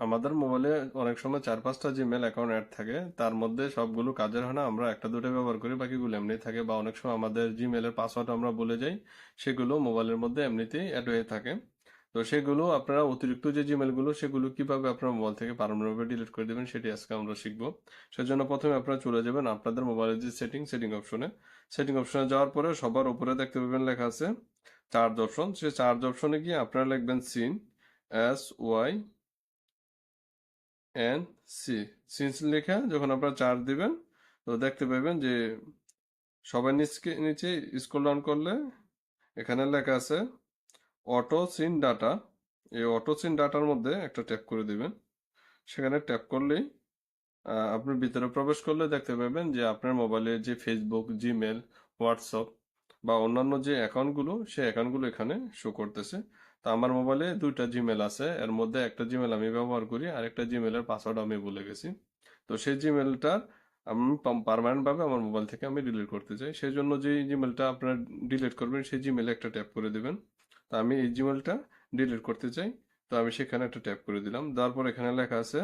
আমাদের মোবাইলে অনেক সময় 4-5টা জিমেল অ্যাকাউন্ট অ্যাড থাকে, তার মধ্যে সবগুলো কাজের হয় না, আমরা একটা দুটো ব্যবহার করি, বাকিগুলো এমনি থাকে। বা অনেক সময় আমাদের জিমেলের পাসওয়ার্ড আমরা ভুলে যাই, সেগুলো মোবাইলের মধ্যে এমনিতেই অ্যাড হয়ে থাকে। তো সেগুলো আপনারা অতিরিক্ত যে জিমেলগুলো সেগুলো কিভাবে আপনার মোবাইল থেকে পারমানেন্টভাবে ডিলিট করে দেবেন সেটি আজকে আমরা শিখবো। সেজন্য প্রথমে আপনারা চলে যাবেন আপনাদের মোবাইলের যে সেটিং অপশনে যাওয়ার পরে সবার উপরে দেখতে পাবেন লেখা আছে চার্জ অপশন। সেই চার্জ অপশনে গিয়ে আপনারা লিখবেন সিন, এন সি, সিন্স লেখা যখন আপনারা চার্জ দিবেন, তো দেখতে পাবেন যে সবার নিচে স্ক্রল ডাউন করলে এখানে লেখা আছে অটো সিন ডাটা। এই অটো সিন ডাটার মধ্যে একটা ট্যাপ করে দিবেন। সেখানে ট্যাপ করলেই আপনি ভিতরে প্রবেশ করলে দেখতে পাবেন যে আপনার মোবাইলে যে ফেসবুক, জিমেল, হোয়াটসঅ্যাপ বা অন্যান্য যে অ্যাকাউন্টগুলো সেই অ্যাকাউন্টগুলো এখানে শো করতেছে। তো আমার মোবাইলে দুইটা জিমেল আছে, এর মধ্যে একটা জিমেল আমি ব্যবহার করি আর একটা জিমেলের পাসওয়ার্ড আমি ভুলে গেছি। তো সেই জিমেলটার আমি পার্মানেন্ট ভাবে আমার মোবাইল থেকে আমি ডিলিট করতে চাই। সেই জন্য যে জিমেলটা আপনারা ডিলিট করবেন সেই জিমেলে একটা ট্যাপ করে দিবেন। তো আমি এই জিমেলটা ডিলিট করতে চাই, তো আমি সেখানে একটা ট্যাপ করে দিলাম। দেওয়ার পর এখানে লেখা আছে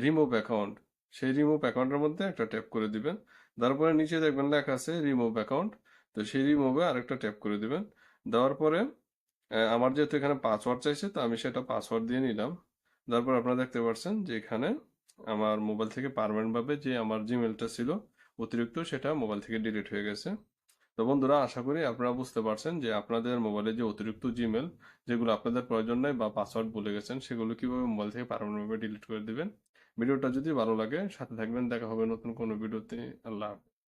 রিমুভ অ্যাকাউন্ট। সেই রিমুভ অ্যাকাউন্টের মধ্যে একটা ট্যাপ করে দিবেন। তারপরে নিচে দেখবেন লেখা আছে রিমুভ অ্যাকাউন্ট। তো সেই রিমুভে আরেকটা ট্যাপ করে দিবেন। দেওয়ার পরে আমার যেহেতু এখানে পাসওয়ার্ড চাইছে, তো আমি সেটা পাসওয়ার্ড দিয়ে নিলাম। তারপর আপনারা দেখতে পাচ্ছেন যে এখানে আমার মোবাইল থেকে পার্মানেন্ট ভাবে যে আমার জিমেলটা ছিল অতিরিক্ত, সেটা মোবাইল থেকে ডিলিট হয়ে গেছে। তো বন্ধুরা, আশা করি আপনারা বুঝতে পারছেন যে আপনাদের মোবাইলে যে অতিরিক্ত জিমেল যেগুলো আপনাদের প্রয়োজন নাই বা পাসওয়ার্ড ভুলে গেছেন সেগুলো কিভাবে মোবাইল থেকে পারমানেন্টভাবে ডিলিট করে দিবেন। ভিডিওটা যদি ভালো লাগে সাথে থাকবেন, দেখা হবে নতুন কোনো ভিডিওতে। আল্লাহ হাফেজ।